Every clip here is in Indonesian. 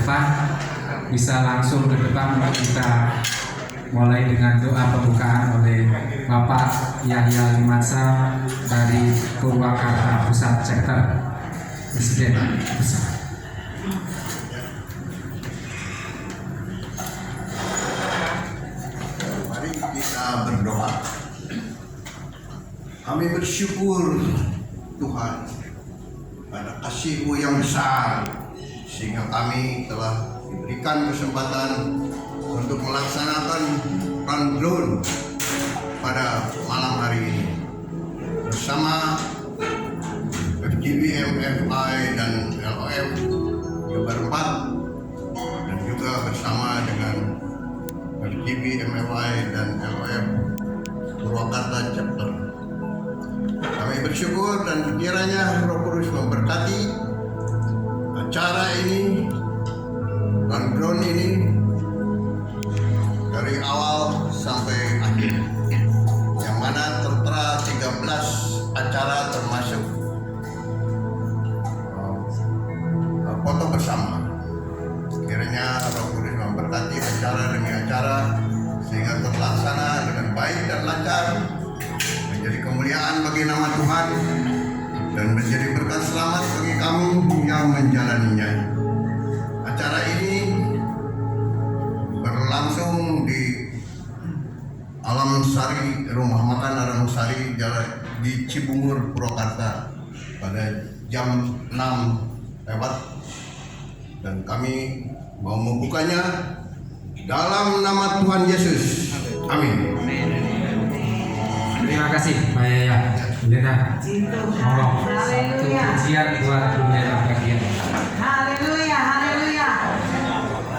depan, bisa langsung ke depan. Kita mulai dengan doa pembukaan oleh Bapak Yahya Limansa dari Purwakarta Pusat Chapter. Presiden Pusat. Mari kita berdoa. Kami bersyukur Tuhan pada kasih-Mu yang besar, sehingga kami telah diberikan kesempatan untuk melaksanakan run pada malam hari ini bersama FGB MFI dan LOF Jabar 4, dan juga bersama dengan FGB MFI dan LOF Purwakarta Chapter. Kami bersyukur dan kiranya Roh Kudus memberkati acara ini, run ini, dari awal sampai akhir, yang mana tertera 13 acara termasuk foto bersama. Kiranya Roh Kudus memberkati acara demi acara sehingga terlaksana dengan baik dan lancar, menjadi kemuliaan bagi nama Tuhan dan menjadi berkat selamat bagi kami yang menjalaninya. Acara ini berlangsung di Alam Sari, Rumah Makan Aram Sari, Jalan di Cibungur, Purwakarta pada jam 6 lewat, dan kami mau membukanya dalam nama Tuhan Yesus. Amin. Terima kasih Pak Yahya. Lena, monggo satu pujian buat dunia bagian. Haleluya, haleluya.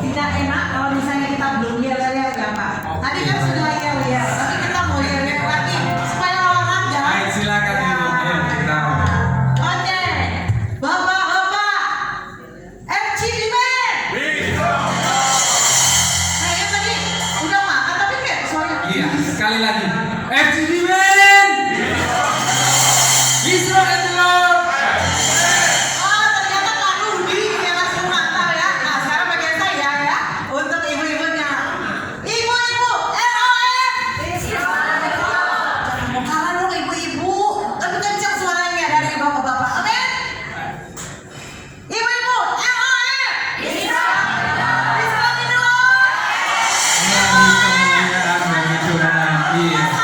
Tidak enak kalau misalnya kita belum yel-yel ya Pak. Tadi kan sudah yel-yel, tapi kita mau yel-yel lagi supaya orang jangan. Baik, silakan Ibu. Ayo kita. Oke, Bapak-bapak, FGB Men. Kayaknya tadi udah makan tapi kayak suaranya. Iya, sekali lagi. FGB Men. Israel Lord. Oh, ternyata Pak Rudi yang langsung mantap ya. Nah, sekarang bagian saya ya, untuk ibu-ibunya. Ibu-ibu, LOF. Jangan mau kalah dong ibu-ibu. Tapi kencang suaranya dari bapak-bapak. Oke? Ibu-ibu, LOF. Kemuliaan bagi Tuhan. Iya.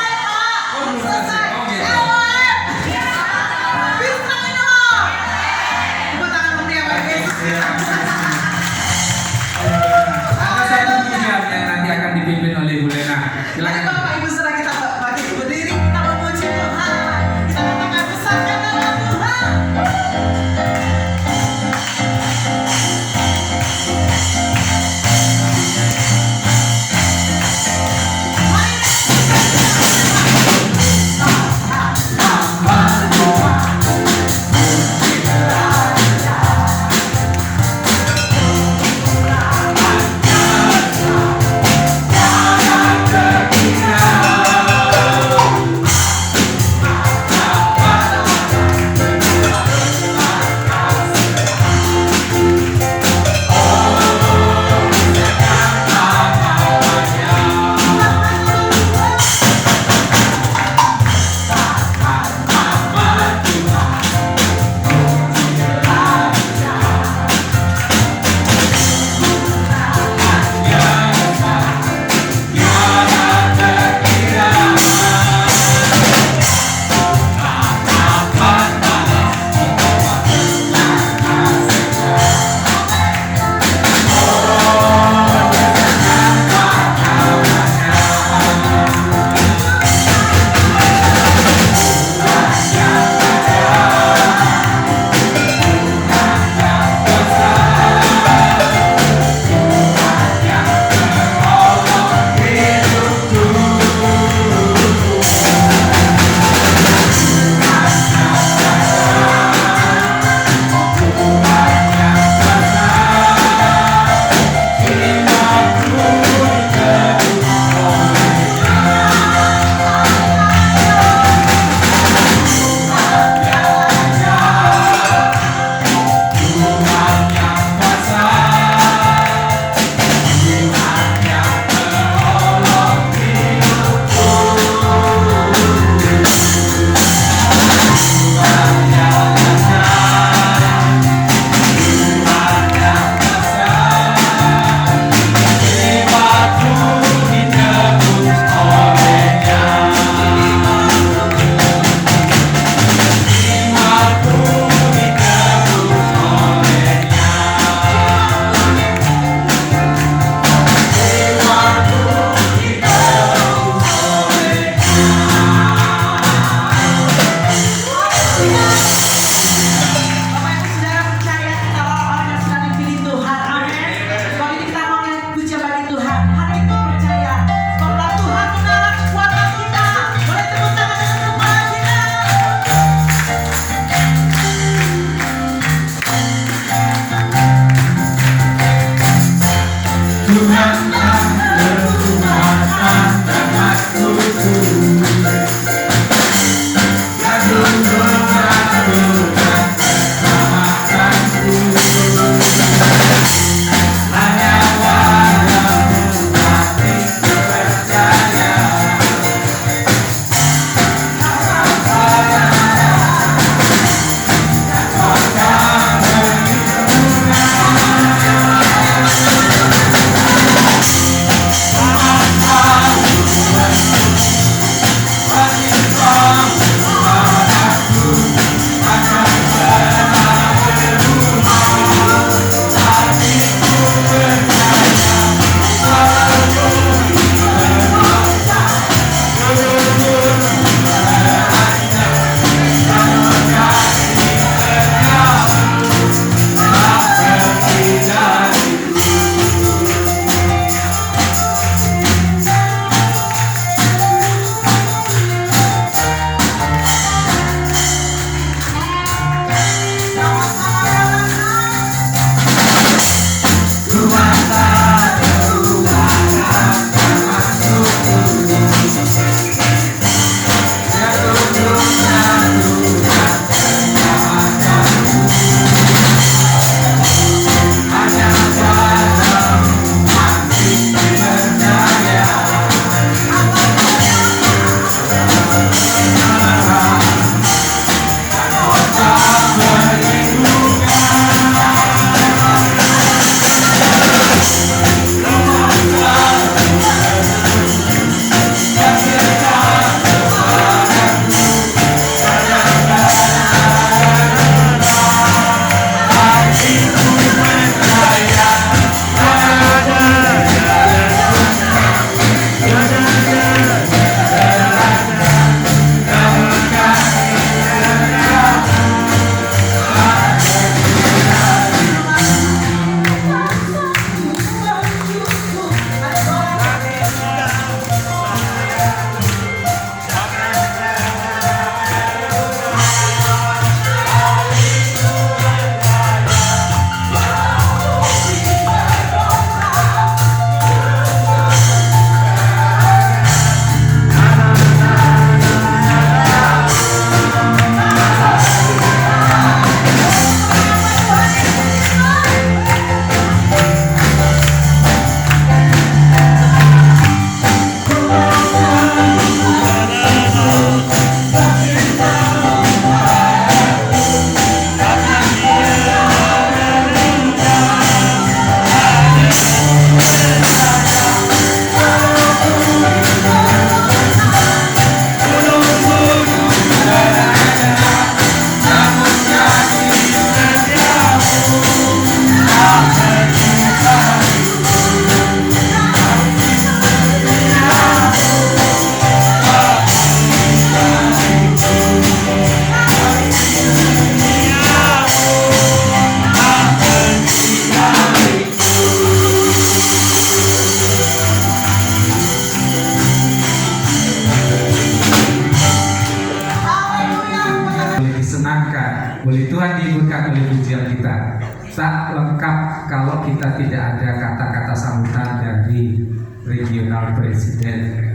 Boleh Tuhan diizinkan oleh pujian kita. Tak lengkap kalau kita tidak ada kata-kata sambutan dari Regional Presiden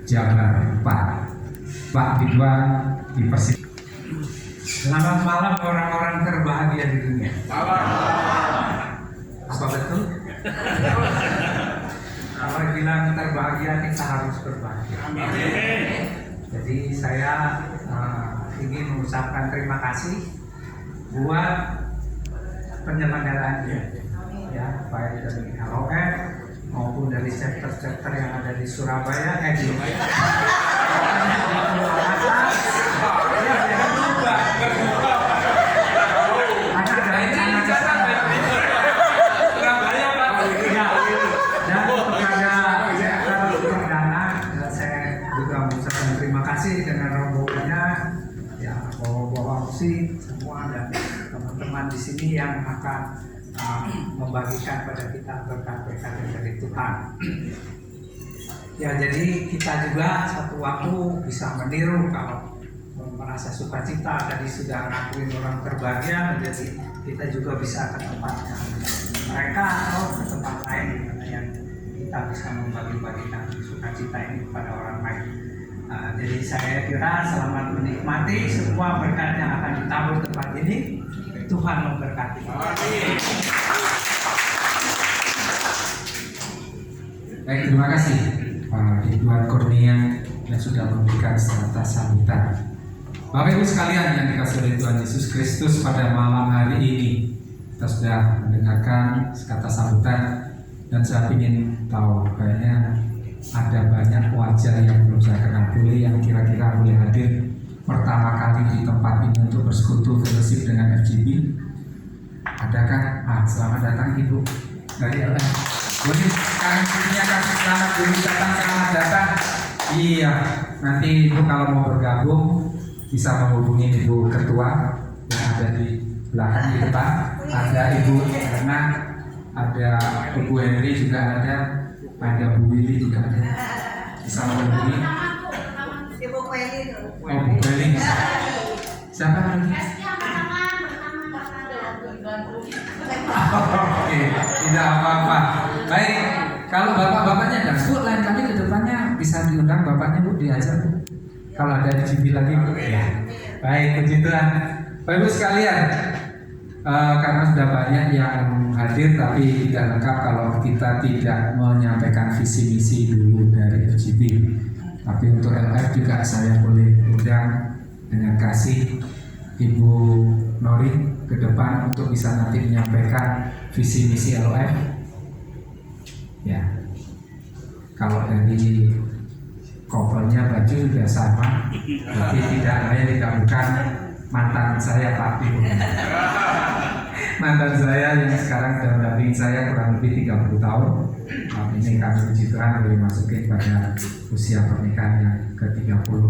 Jabar Pak Ridwan di Persib. Selamat malam orang-orang terbahagia di dunia. Apa betul? Kalau bilang terbahagia kita harus berbahagia. Jadi saya ingin mengucapkan terima kasih buat penyelenggaraan ya, baik dari LOF maupun dari chapter-chapter yang ada di Surabaya, di terima kasih dengan rombongannya ya, bawa musik semua dan teman-teman di sini yang akan membagikan pada kita berkat-berkat dari Tuhan. Ya, jadi kita juga satu waktu bisa meniru kalau merasa sukacita tadi sudah ngakuin orang terbahagia, jadi kita juga bisa ke tempatnya. mereka atau ke tempat lain di mana yang kita bisa membagi-bagikan sukacita ini kepada orang lain. Jadi saya kira selamat menikmati semua berkat yang akan ditabur tempat ini. Tuhan memberkati. Baik, terima kasih Pak Ridwan Kurnia yang sudah memberikan serta sambutan. Bapak Ibu sekalian yang dikasihi oleh Tuhan Yesus Kristus, pada malam hari ini kita sudah mendengarkan kata sambutan, dan saya ingin tahu kayaknya ada banyak wajah yang belum saya kenal, boleh yang kira-kira boleh hadir pertama kali di tempat ini untuk bersekutu fellowship dengan FGB. Adakah? Selamat datang Ibu dari LF. Boleh sekarang punya kasih selamat dulu, datang, selamat datang. Iya, nanti Ibu kalau mau bergabung bisa menghubungi Ibu Ketua yang ada di belakang di depan. Ada Ibu Erna, ada Ibu Henry juga ada Bu Willy juga ada. Bisa menghubungi. Ibu Kweli tuh. Oh, Bu Kweli. Siapa lagi? Oke, tidak apa-apa. Baik, kalau bapak-bapaknya enggak, Bu, lain kali ke depannya bisa diundang bapaknya, Bu, diajak, Bu. Kalau ada FGB lagi, Bu. Ya. Baik, puji Tuhan. Bapak Ibu sekalian, karena sudah banyak yang hadir tapi tidak lengkap kalau kita tidak menyampaikan visi misi dulu dari FGB. Tapi untuk LF juga saya boleh undang dengan kasih Ibu Nori ke depan untuk bisa nanti menyampaikan visi misi LF. Ya, kalau dari covernya baju sudah sama, berarti tidak lain tidak bukan mantan saya Pak Ibu. Mantan saya yang sekarang sudah mendampingi saya kurang lebih 30 tahun. Ini kami puji Tuhan boleh masukin pada usia pernikahan yang ke-30.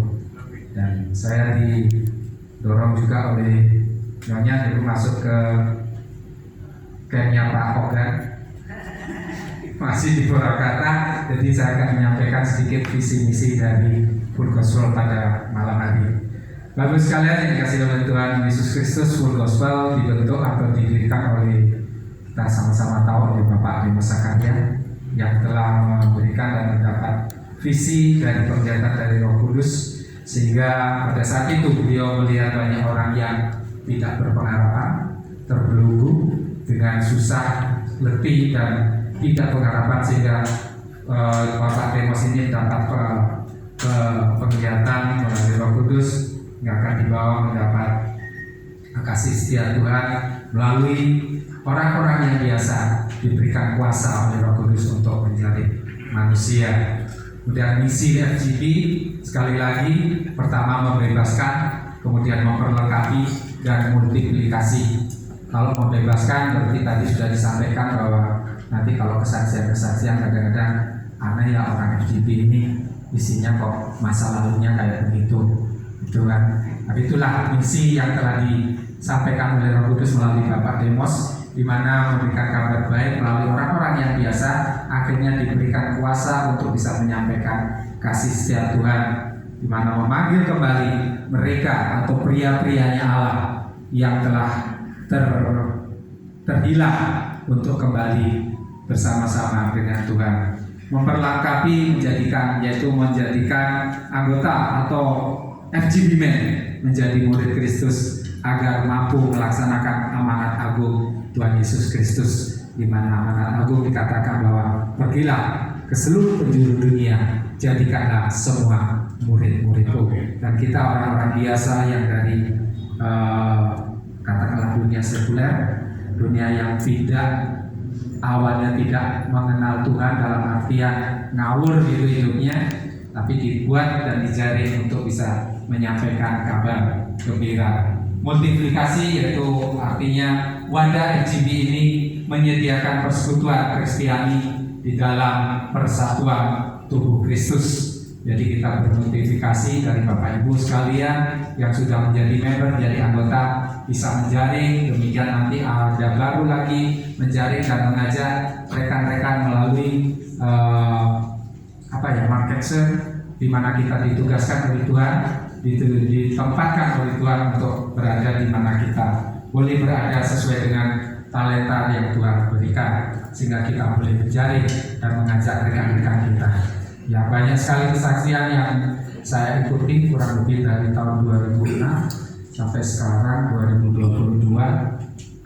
Dan saya didorong juga oleh Nyonya dulu masuk ke campnya Pak Hogan, masih di Purwakarta. Jadi saya akan menyampaikan sedikit visi misi dari Full Gospel pada malam hari. Bapak sekalian yang dikasihi oleh Tuhan Yesus Kristus, Full Gospel dibentuk atau didirikan oleh, kita sama-sama tahu, oleh Bapak Amos Sakarya yang telah memberikan dan mendapat visi dari penglihatan dari Roh Kudus, sehingga pada saat itu beliau melihat banyak orang yang tidak berpengharapan, terbelenggu dengan susah, letih dan tidak pengharapan, sehingga Bapak Amos ini dapat penglihatan melalui Roh Kudus yang akan dibawa mendapat kasih setia Tuhan melalui orang-orang yang biasa diberikan kuasa oleh Roh Kudus untuk menjadi manusia. Kemudian misi FGB sekali lagi, pertama membebaskan, kemudian memperlengkapi dan multiplikasi. Kalau membebaskan berarti tadi sudah disampaikan bahwa nanti kalau kesaksian-kesaksian kadang-kadang aneh ya, orang FGB ini isinya kok masa lalunya kayak begitu, gitu kan. Tapi itulah misi yang telah disampaikan oleh Roh Kudus melalui Bapak Demos, di mana memberikan kabar baik melalui orang-orang yang biasa akhirnya diberikan kuasa untuk bisa menyampaikan kasih setia Tuhan, di mana memanggil kembali mereka atau pria-prianya Allah yang telah terhilang untuk kembali bersama-sama dengan Tuhan, memperlengkapi, menjadikan anggota atau FGB Men menjadi murid Kristus agar mampu melaksanakan amanat agung Tuhan Yesus Kristus, di mana amanat agung dikatakan bahwa pergilah ke seluruh penjuru dunia, jadikanlah semua murid-muridku. Dan kita orang-orang biasa yang dari katakanlah dunia sekuler, dunia yang awalnya tidak mengenal Tuhan dalam artian ngawur gitu hidupnya, tapi dibuat dan dijaring untuk bisa menyampaikan kabar gembira. Multiplikasi yaitu artinya wadah FGB ini menyediakan persekutuan Kristiani di dalam persatuan tubuh Kristus. Jadi kita bermultiplikasi dari Bapak Ibu sekalian yang sudah menjadi member, menjadi anggota, bisa menjaring, demikian nanti ada baru lagi menjaring dan mengajak rekan-rekan melalui market share, di mana kita ditugaskan oleh Tuhan, ditempatkan oleh Tuhan untuk berada di mana kita boleh berada sesuai dengan talenta yang Tuhan berikan, sehingga kita boleh menjaring dan mengajak rekan-rekan kita. Ya, banyak sekali kesaksian yang saya ikuti kurang lebih dari tahun 2006 sampai sekarang 2022.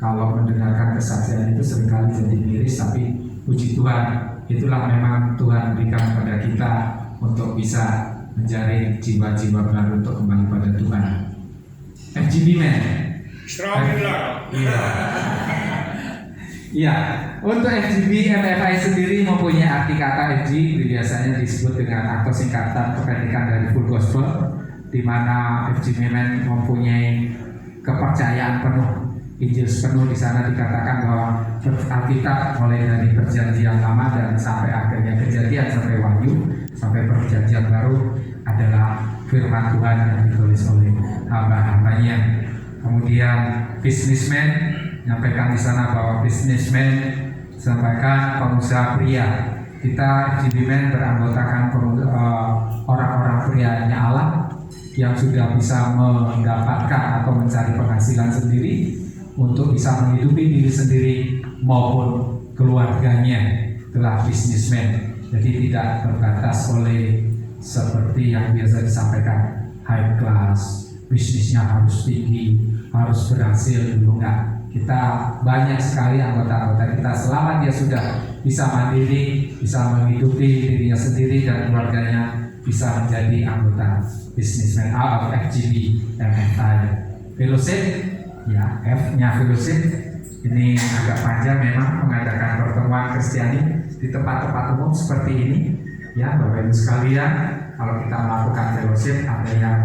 Kalau mendengarkan kesaksian itu seringkali jadi miris, tapi puji Tuhan, itulah memang Tuhan berikan kepada kita untuk bisa menjaring jiwa-jiwa baru untuk kembali pada Tuhan. FGB Man. Iya, untuk FGB MFI sendiri mempunyai arti kata FG, biasanya disebut dengan atau singkatan kepemilikan dari Full Gospel, di mana FGB Man mempunyai kepercayaan penuh, Injil penuh. Di sana dikatakan bahwa Alkitab mulai dari Perjanjian Lama dan sampai akhirnya Kejadian sampai Wahyu sampai Perjanjian Baru adalah firman Tuhan yang ditulis oleh hamba-hambanya. Kemudian businessman menyampaikan di sana bahwa businessman sampaikan pengusaha pria. Kita FGB Man beranggotakan orang-orang prianya Allah yang sudah bisa mendapatkan atau mencari penghasilan sendiri untuk bisa menghidupi diri sendiri maupun keluarganya. Itulah businessman. Jadi tidak terbatas oleh seperti yang biasa disampaikan high class, bisnisnya harus tinggi, harus berhasil. Enggak. Kita banyak sekali anggota-anggota kita selama dia sudah bisa mandiri, bisa menghidupi dirinya sendiri dan keluarganya, bisa menjadi anggota businessman out of FGB MFI. Fellowship, ya F-nya fellowship ini agak panjang, memang mengadakan pertemuan Kristiani di tempat-tempat umum seperti ini. Ya, Bapak Ibu sekalian, kalau kita melakukan fellowship, ada yang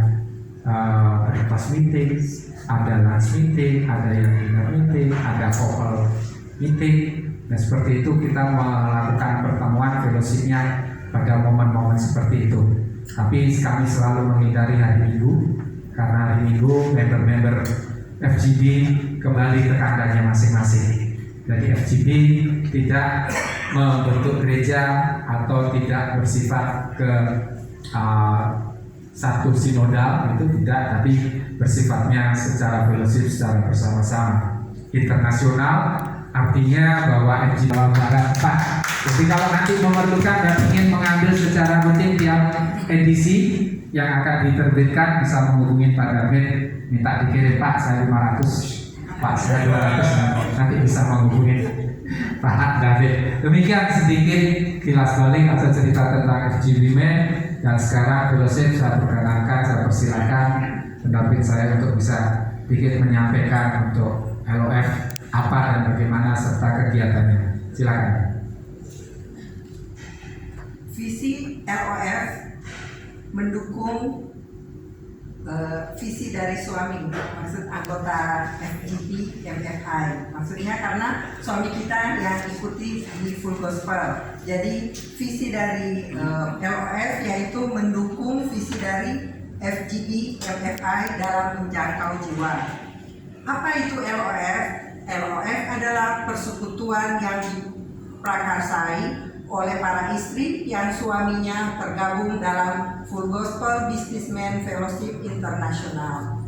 breakfast meeting, ada lunch meeting, ada yang dinner meeting, ada couple meeting. Dan seperti itu kita melakukan pertemuan fellowshipnya pada momen-momen seperti itu. Tapi kami selalu menghindari hari Minggu, karena hari Minggu member-member FGB kembali ke kandangnya masing-masing. Jadi FGB tidak membentuk gereja atau tidak bersifat ke satu sinodal, itu tidak, tapi bersifatnya secara fellowship, secara bersama-sama. Internasional artinya bahwa FGB Barat 4. Jadi kalau nanti memerlukan dan ingin mengambil secara rutin tiap edisi yang akan diterbitkan, bisa menghubungi Pak David, minta dikirim, Pak saya 500, Pak saya 200, nanti bisa menghubungi Pak David. Demikian sedikit kilas balik atau cerita tentang FGB Man. Dan sekarang fellowship saya perkenalkan, saya persilakan pendamping saya untuk bisa sedikit menyampaikan untuk LOF apa dan bagaimana serta kegiatannya. Silakan. Visi LOF mendukung visi dari suami, maksud anggota FGB MFI. Maksudnya karena suami kita yang ikuti di Full Gospel. Jadi visi dari LOF yaitu mendukung visi dari FGB MFI dalam menjangkau jiwa. Apa itu LOF? LOF adalah persekutuan yang diprakarsai oleh para istri yang suaminya tergabung dalam Full Gospel Businessman Fellowship International.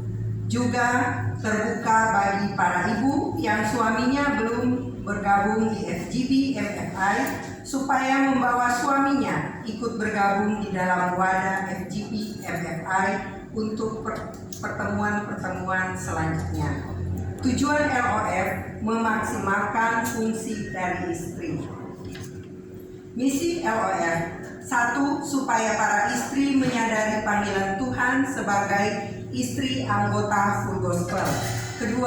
Juga terbuka bagi para ibu yang suaminya belum bergabung di FGB MFI supaya membawa suaminya ikut bergabung di dalam wadah FGB MFI untuk pertemuan-pertemuan selanjutnya. Tujuan LOF memaksimalkan fungsi dari istri. Misi LOF: 1. Supaya para istri menyadari panggilan Tuhan sebagai istri anggota Full Gospel. 2.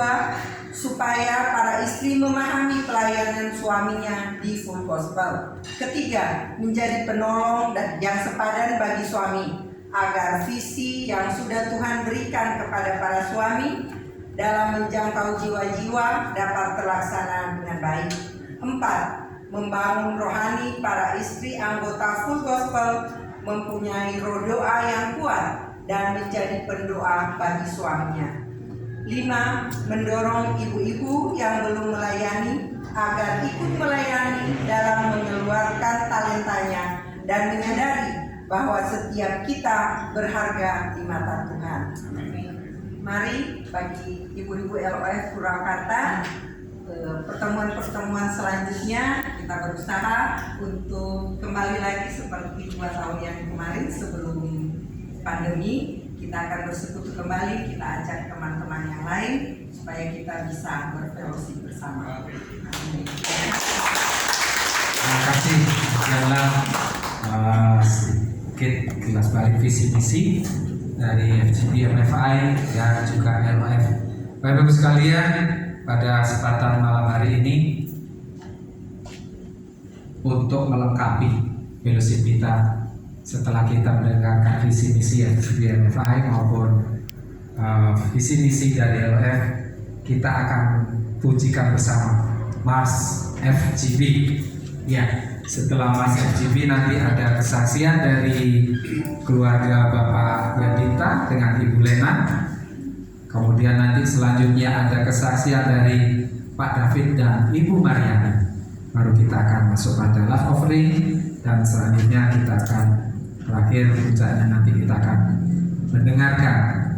Supaya para istri memahami pelayanan suaminya di Full Gospel. 3. Menjadi penolong dan yang sepadan bagi suami, agar visi yang sudah Tuhan berikan kepada para suami dalam menjangkau jiwa-jiwa dapat terlaksana dengan baik. 4. Membangun rohani para istri anggota Full Gospel mempunyai roh doa yang kuat dan menjadi pendoa bagi suaminya. 5. Mendorong ibu-ibu yang belum melayani agar ikut melayani dalam mengeluarkan talentanya dan menyadari bahwa setiap kita berharga di mata Tuhan. Mari bagi ibu-ibu LOF Purwakarta pertemuan-pertemuan selanjutnya kita berusaha untuk kembali lagi seperti 2 tahun yang kemarin sebelum pandemi. Kita akan bersekutu kembali, kita ajak teman-teman yang lain supaya kita bisa berfellowship bersama. Amin. Terima kasih. Adalah sedikit kelas balik visi misi dari FGP MFI dan juga LOF. Bapak Ibu sekalian, pada kesempatan malam hari ini untuk melengkapi fellowship kita setelah kita mendengarkan visi misi FGP MFI maupun visi misi dari LOF, kita akan pujikan bersama Mars FGP. Ya, setelah Mas FGP nanti ada kesaksian dari keluarga Bapak Yadita dengan Ibu Lena. Kemudian nanti selanjutnya ada kesaksian dari Pak David dan Ibu Mariana. Baru kita akan masuk pada love offering dan selanjutnya kita akan terakhir puncaknya nanti kita akan mendengarkan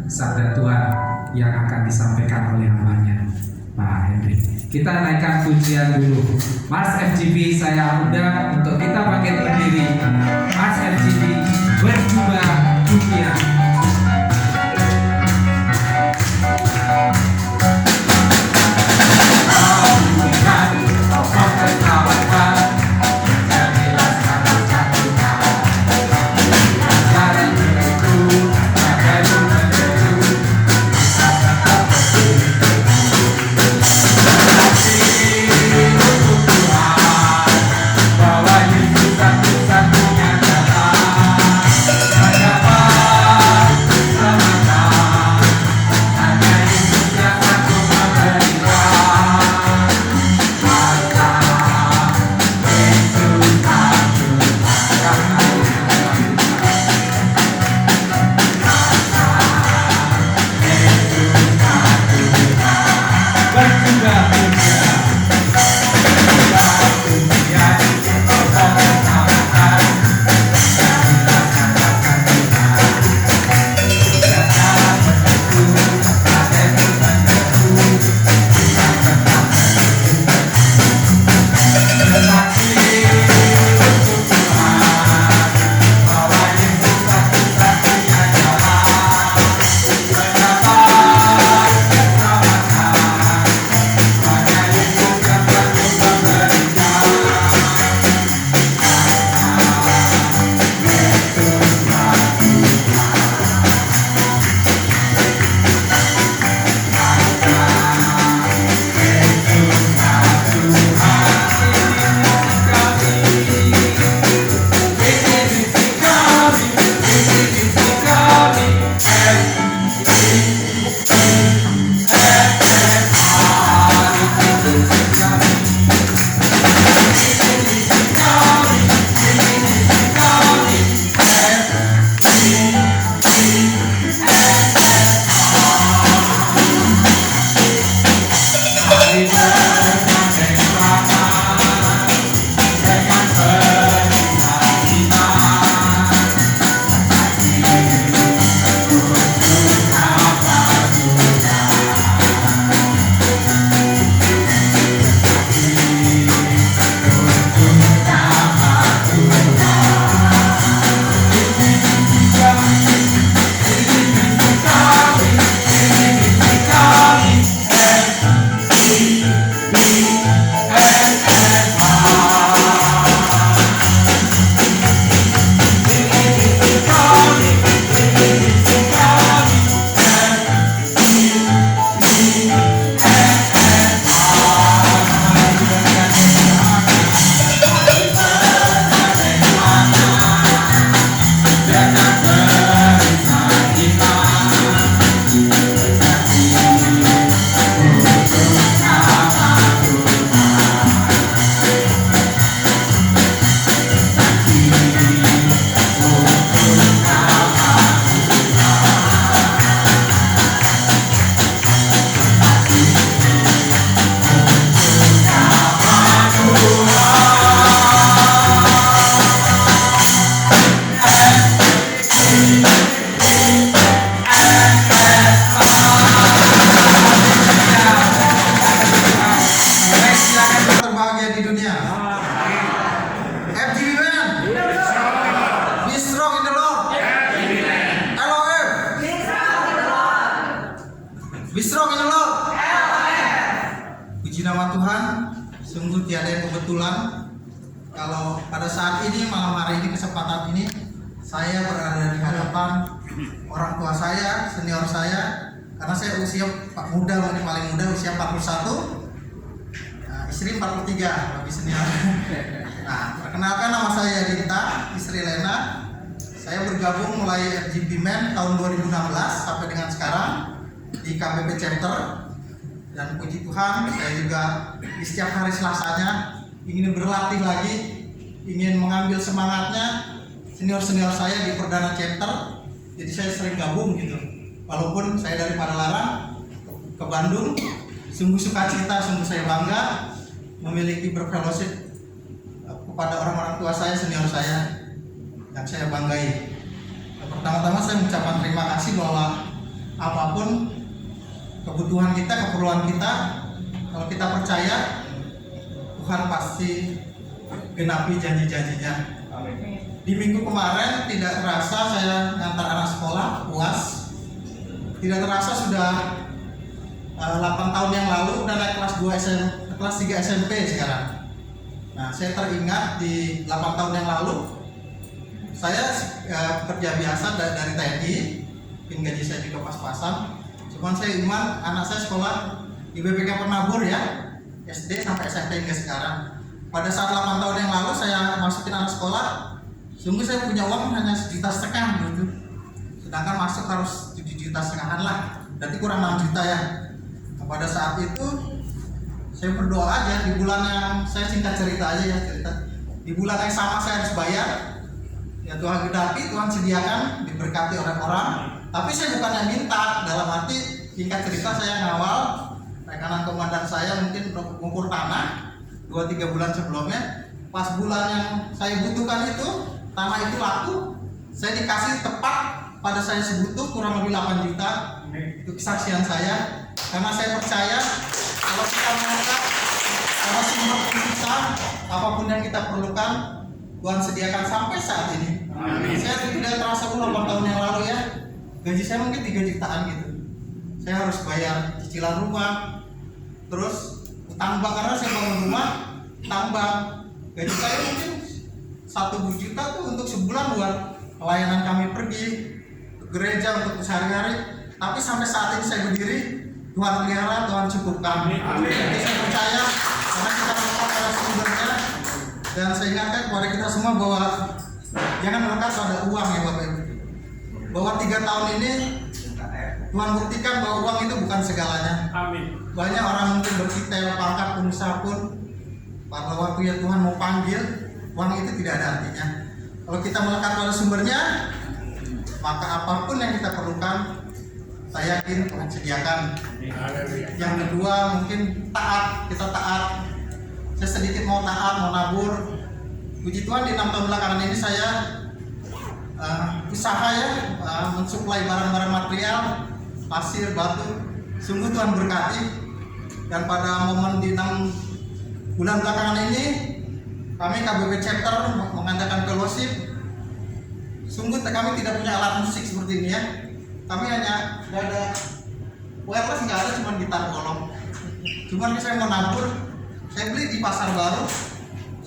sabda Tuhan yang akan disampaikan oleh hambanya Pak Henry. Kita naikkan pujian dulu. Mas FGP saya undang untuk kita bangkit berdiri. Mas FGP berjubah pujian. Bahwa Yesus satu-satunya jalan. tiada yang kebetulan kalau pada saat ini, malam hari ini, kesempatan ini saya berada di hadapan orang tua saya, senior saya, karena saya usia muda, paling muda, usia 41, istri 43, lebih senior. Nah, perkenalkan, nama saya Dinta, istri Lena. Saya bergabung mulai FGP Men tahun 2016 sampai dengan sekarang di KBP Chapter. Dan puji Tuhan, saya juga di setiap hari Selasanya ingin berlatih lagi, ingin mengambil semangatnya senior-senior saya di Perdana Chapter. Jadi saya sering gabung gitu. Walaupun saya dari Padalarang ke Bandung, sungguh sukacita, sungguh saya bangga memiliki berfellowship kepada orang-orang tua saya, senior saya yang saya banggai. Pertama-tama saya mengucapkan terima kasih bahwa apapun kebutuhan kita, keperluan kita, kalau kita percaya, Tuhan pasti genapi janji-janjinya. Di minggu kemarin tidak terasa saya ngantar anak sekolah UAS, tidak terasa sudah 8 tahun yang lalu udah naik kelas 3 SMP sekarang. Nah, saya teringat di 8 tahun yang lalu saya kerja biasa dari TNI, gaji saya juga pas-pasan. Cuman saya iman anak saya sekolah di BPK Penabur ya, SD sampai SMP hingga sekarang. Pada saat 8 tahun yang lalu saya masukin anak sekolah, sungguh saya punya uang hanya 1,5 juta gitu. Sedangkan masuk harus 7,5 juta lah, berarti kurang 6 juta ya. Nah, pada saat itu saya berdoa aja di bulan yang, saya singkat cerita aja ya, di bulan yang sama saya harus bayar. Ya Tuhan genapi, Tuhan sediakan, diberkati orang-orang. Tapi saya bukannya minta, dalam arti singkat cerita saya ngawal rekanan komandan saya mungkin mengukur tanah 2-3 bulan sebelumnya. Pas bulan yang saya butuhkan itu, tanah itu laku, saya dikasih tepat pada saya sebutuh kurang lebih 8 juta. Itu kesaksian saya, karena saya percaya kalau kita mengangkat, kalau sumber kita, apapun yang kita perlukan, Tuhan sediakan sampai saat ini. Amin. Saya tidak terasa 8 tahun yang lalu ya, gaji saya mungkin 3 jutaan gitu. Saya harus bayar cicilan rumah, terus utang bank karena saya bangun rumah, utang bank. Gaji saya mungkin 1 juta tuh untuk sebulan buat pelayanan kami pergi ke gereja untuk sehari-hari. Tapi sampai saat ini saya berdiri, Tuhan pelihara, Tuhan cukupkan. Jadi saya percaya karena kita melekat pada sumbernya. Dan saya ingatkan kepada kita semua bahwa jangan melekat pada uang ya Bapak Ibu. Bahwa 3 tahun ini Tuhan buktikan bahwa uang itu bukan segalanya. Amin. Banyak orang mungkin bertitel, pangkat, pengusaha pun pada waktu ya Tuhan mau panggil, uang itu tidak ada artinya. Kalau kita melekat pada sumbernya, maka apapun yang kita perlukan, saya yakin Tuhan sediakan. Yang kedua mungkin taat, kita taat. Saya sedikit mau taat, mau nabur. Puji Tuhan di 6 tahun belakangan ini saya usaha ya, mensuplai barang-barang material, pasir, batu. Sungguh Tuhan berkati. Dan pada momen di 6 bulan belakangan ini, kami KBP Chapter mengadakan fellowship. Sungguh kami tidak punya alat musik seperti ini ya. Kami hanya nggak ada wireless, nggak ada, cuma gitar bolong. Cuman saya mau nabur, saya beli di pasar baru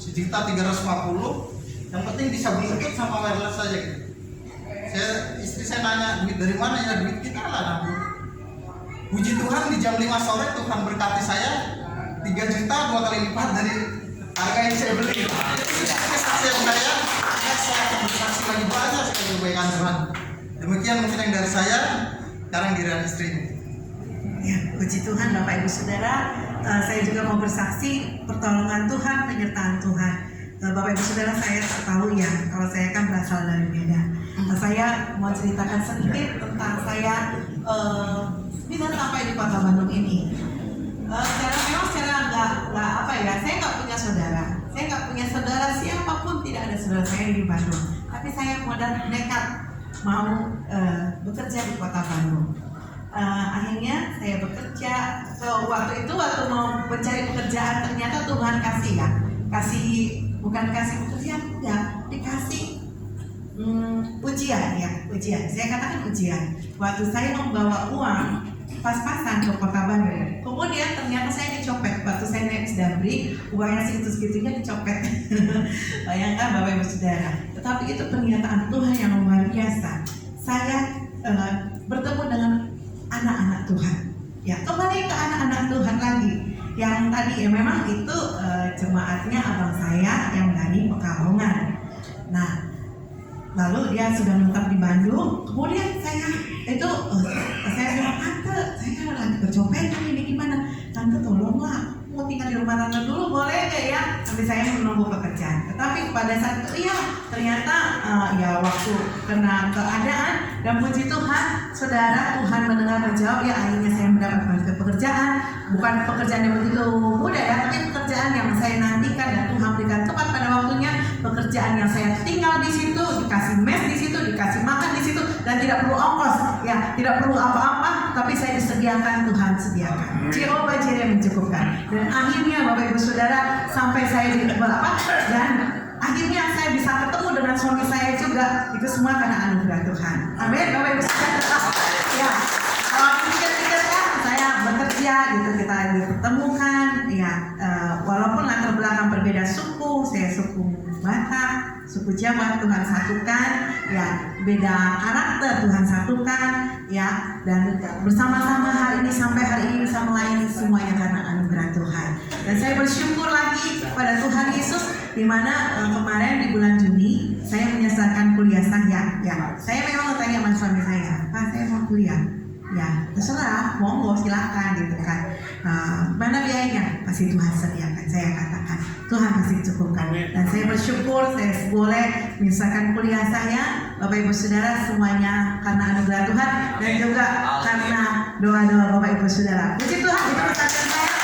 1.350.000. Yang penting bisa bluetooth sama wireless saja gitu. Istri saya nanya, duit dari mana ya? Duit kita lah nabur. Puji Tuhan di jam 5 sore Tuhan berkati saya 3 juta 2 kali lipat dari harga yang saya beli. Itu kesaksian saya akan bersaksi lagi banyak sekali kebaikan Tuhan. Demikian mungkin yang dari saya. Sekarang giliran istri. Ya, puji Tuhan Bapak Ibu Saudara, saya juga mau bersaksi pertolongan Tuhan, penyertaan Tuhan. Bapak Ibu Saudara, saya tahu ya, kalau saya kan berasal dari Medan. Saya mau ceritakan sedikit tentang saya bisa sampai di kota Bandung ini. Secara nggak apa ya, saya nggak punya saudara. Saya nggak punya saudara siapapun, tidak ada saudara saya di Bandung. Tapi saya modal nekat mau bekerja di kota Bandung. Akhirnya saya bekerja. Waktu mau mencari pekerjaan, ternyata Tuhan bukan kasih pekerjaan, enggak, dikasih ujian ya, ujian. Saya katakan ujian. Waktu saya membawa uang pas-pasan ke Kota Bandung. Kemudian ternyata saya dicopet waktu saya naik Damri, uangnya segitu-segitunya dicopet. Bayangkan Bapak Ibu Saudara. Tetapi itu pernyataan Tuhan yang luar biasa. Saya bertemu dengan anak-anak Tuhan. Ya, kembali ke anak-anak Tuhan lagi. Yang tadi ya memang itu jemaatnya abang saya yang dari Pekalongan. Nah, lalu dia sudah menetap di Bandung. Kemudian saya bilang, tante, saya lagi kecopetan ini gimana? Tante tolonglah, mau tinggal di rumah tante dulu boleh nggak ya? Sampai saya menunggu pekerjaan. Tetapi pada saat itu iya, ternyata ya waktu kena keadaan dan puji Tuhan, saudara, Tuhan mendengar menjawab ya, akhirnya saya mendapatkan pekerjaan. Bukan pekerjaan yang begitu mudah ya, tapi pekerjaan yang saya nantikan dan Tuhan berikan tepat pada waktunya. Pekerjaan yang saya tinggal di situ, dikasih mes di situ, dikasih makan di situ, dan tidak perlu ongkos, ya, tidak perlu apa-apa, tapi saya disediakan, Tuhan sediakan. Jehovah Jireh mencukupkan. Dan akhirnya Bapak Ibu Saudara, sampai saya di dan akhirnya saya bisa ketemu dengan suami saya juga. Itu semua karena anugerah Tuhan. Amin, Bapak Ibu Saudara. Ya, kalau pikir-pikir kan saya bekerja gitu, kita dipertemukan, ya, walaupun latar belakang berbeda suku, saya suku Batak, suku Jawa, Tuhan satukan, ya, beda karakter, Tuhan satukan, ya, dan bersama-sama hari ini sampai hari ini bisa melayani semuanya karena anugerah Tuhan. Dan saya bersyukur lagi pada Tuhan Yesus, di mana kemarin di bulan Juni saya menyelesaikan kuliah saya. Ya, saya memang bertanya sama suami saya, Pak, saya mau kuliah. Ya, terserah, monggo silakan gitu kan. Mana biayanya? Pasti Tuhan sediakan. Saya katakan Tuhan pasti cukupkan. Dan saya bersyukur saya boleh menyelesaikan kuliah saya, Bapak Ibu Saudara, semuanya karena anugerah Tuhan dan juga karena doa-doa Bapak Ibu Saudara. Puji Tuhan, itu pesan saya.